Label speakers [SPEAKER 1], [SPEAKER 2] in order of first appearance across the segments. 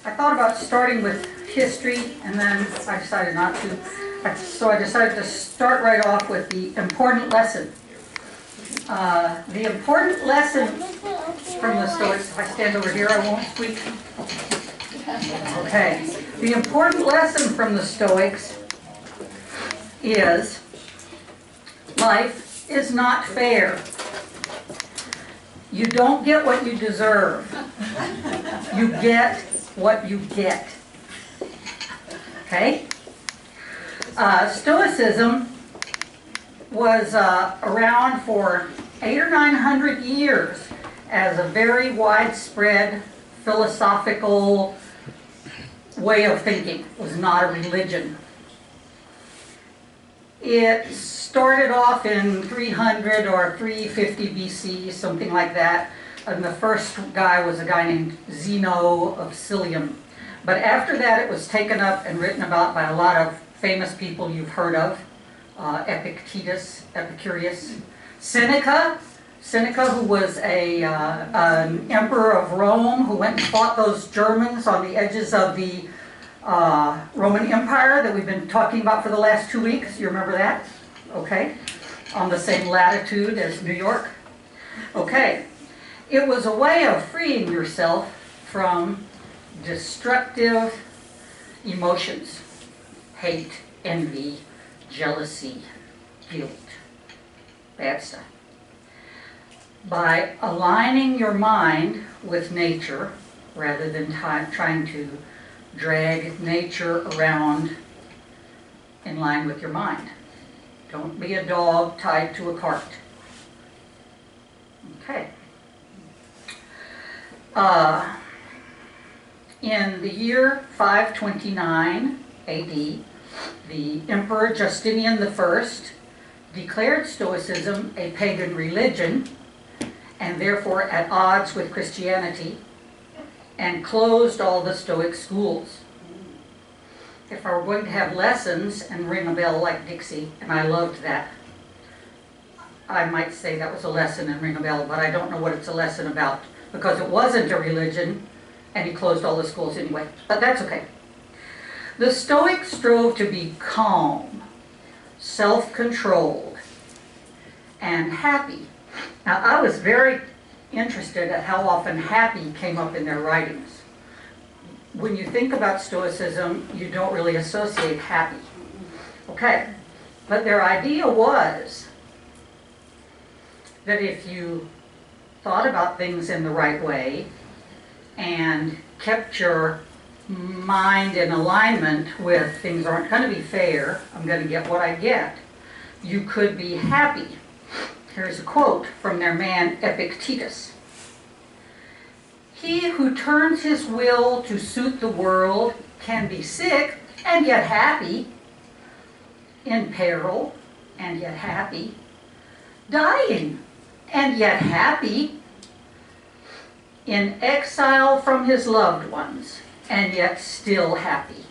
[SPEAKER 1] I thought about starting with history, and then I decided not to. So I decided to start right off with the important lesson. The important lesson from the Stoics, if I stand over here I won't squeak. Okay. The important lesson from the Stoics is life is not fair. You don't get what you deserve. You get what you get. Okay? Stoicism was around for 800 or 900 years as a very widespread philosophical way of thinking. It was not a religion. It started off in 300 or 350 BC, something like that. And the first guy was a guy named Zeno of Cilium. But after that, it was taken up and written about by a lot of famous people you've heard of. Epictetus, Epicurus, Seneca, who was an emperor of Rome, who went and fought those Germans on the edges of the Roman Empire that we've been talking about for the last 2 weeks. You remember that? Okay. On the same latitude as New York. Okay. It was a way of freeing yourself from destructive emotions. Hate, envy, jealousy, guilt, bad stuff. By aligning your mind with nature, rather than trying to drag nature around in line with your mind. Don't be a dog tied to a cart. Okay. In the year 529 AD, the Emperor Justinian I declared Stoicism a pagan religion and therefore at odds with Christianity, and closed all the Stoic schools. If I were going to have lessons and ring a bell like Dixie, and I loved that, I might say that was a lesson and ring a bell, but I don't know what it's a lesson about, because it wasn't a religion, and he closed all the schools anyway. But that's okay. The Stoics strove to be calm, self-controlled, and happy. Now, I was very interested at how often happy came up in their writings. When you think about Stoicism, you don't really associate happy. Okay, but their idea was that if you thought about things in the right way and kept your mind in alignment with things aren't going to be fair, I'm going to get what I get, you could be happy. Here's a quote from their man Epictetus. He who turns his will to suit the world can be sick and yet happy, in peril and yet happy, dying and yet happy, in exile from his loved ones and yet still happy,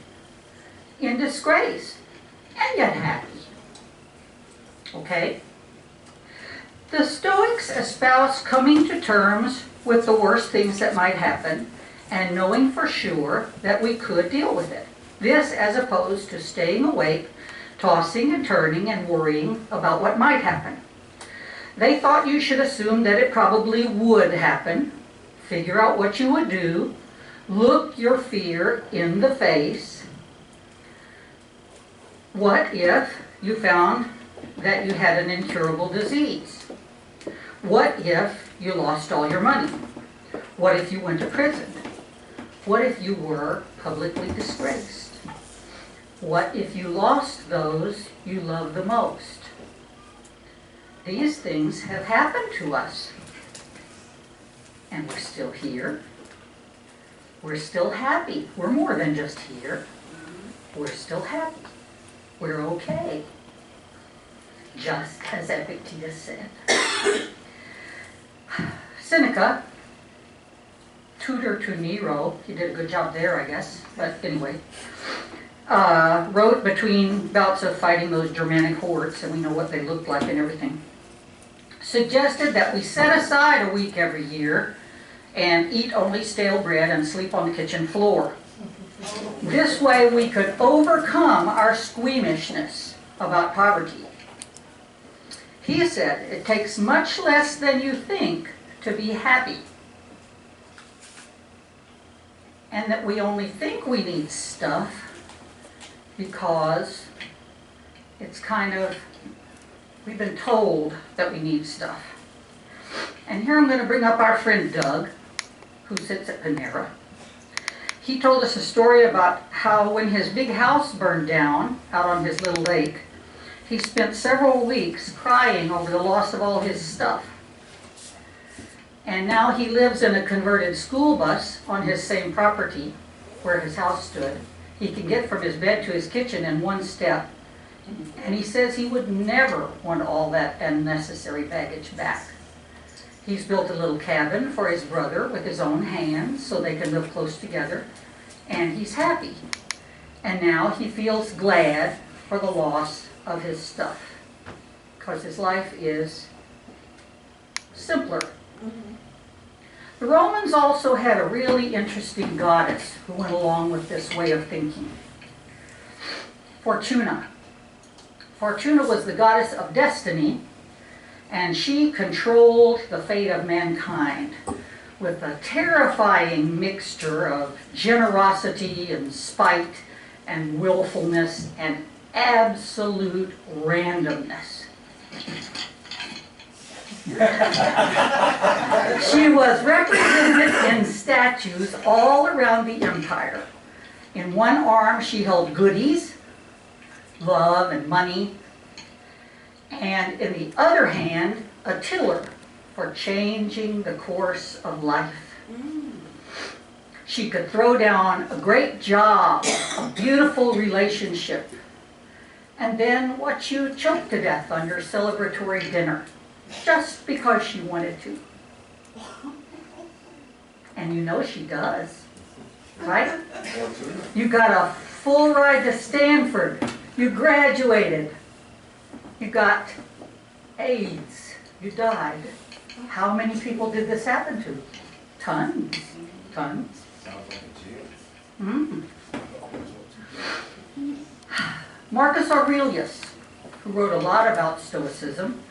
[SPEAKER 1] in disgrace and yet happy. Okay? The Stoics espouse coming to terms with the worst things that might happen and knowing for sure that we could deal with it. This as opposed to staying awake, tossing and turning and worrying about what might happen. They thought you should assume that it probably would happen, figure out what you would do, look your fear in the face. What if you found that you had an incurable disease? What if you lost all your money? What if you went to prison? What if you were publicly disgraced? What if you lost those you love the most? These things have happened to us. And we're still here. We're still happy. We're more than just here. We're still happy. We're okay. Just as Epictetus said. Seneca, tutor to Nero, he did a good job there, I guess, but anyway, wrote between bouts of fighting those Germanic hordes, and we know what they looked like and everything, suggested that we set aside a week every year and eat only stale bread and sleep on the kitchen floor. This way we could overcome our squeamishness about poverty. He said, it takes much less than you think to be happy. And that we only think we need stuff because it's kind of, we've been told that we need stuff. And here I'm going to bring up our friend Doug, who sits at Panera. He told us a story about how when his big house burned down out on his little lake, he spent several weeks crying over the loss of all his stuff. And now he lives in a converted school bus on his same property where his house stood. He can get from his bed to his kitchen in one step. And he says he would never want all that unnecessary baggage back. He's built a little cabin for his brother with his own hands so they can live close together. And he's happy. And now he feels glad for the loss of his stuff, because his life is simpler. The Romans also had a really interesting goddess who went along with this way of thinking. Fortuna. Fortuna was the goddess of destiny, and she controlled the fate of mankind with a terrifying mixture of generosity and spite and willfulness and absolute randomness. She was represented in statues all around the empire. In one arm she held goodies, love and money, and in the other hand a tiller for changing the course of life. She could throw down a great job, a beautiful relationship, and then watch you choke to death on your celebratory dinner, just because she wanted to. And you know she does, right? You got a full ride to Stanford. You graduated. You got AIDS. You died. How many people did this happen to? Tons. Tons. Marcus Aurelius, who wrote a lot about Stoicism,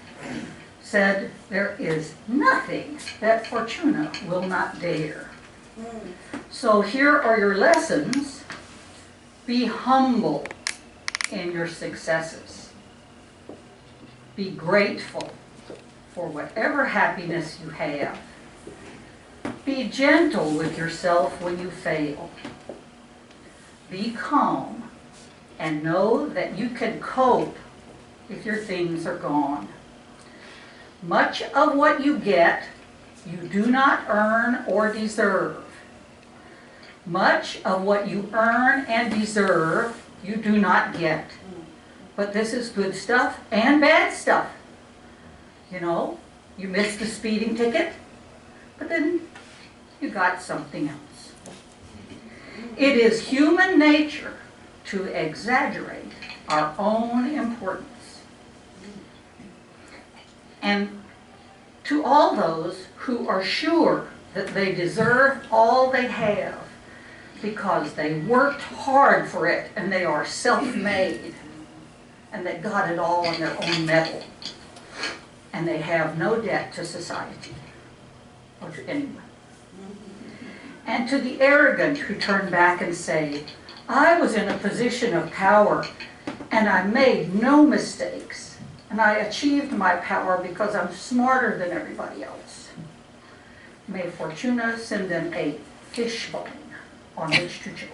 [SPEAKER 1] said there is nothing that Fortuna will not dare. So here are your lessons. Be humble in your successes. Be grateful for whatever happiness you have. Be gentle with yourself when you fail. Be calm and know that you can cope if your things are gone. Much of what you get, you do not earn or deserve. Much of what you earn and deserve, you do not get. But this is good stuff and bad stuff. You know, you missed the speeding ticket, but then you got something else. It is human nature to exaggerate our own importance. And to all those who are sure that they deserve all they have because they worked hard for it and they are self-made and they got it all on their own metal and they have no debt to society or to anyone. And to the arrogant who turn back and say, I was in a position of power and I made no mistakes and I achieved my power because I'm smarter than everybody else. May Fortuna send them a fishbone on which to joke.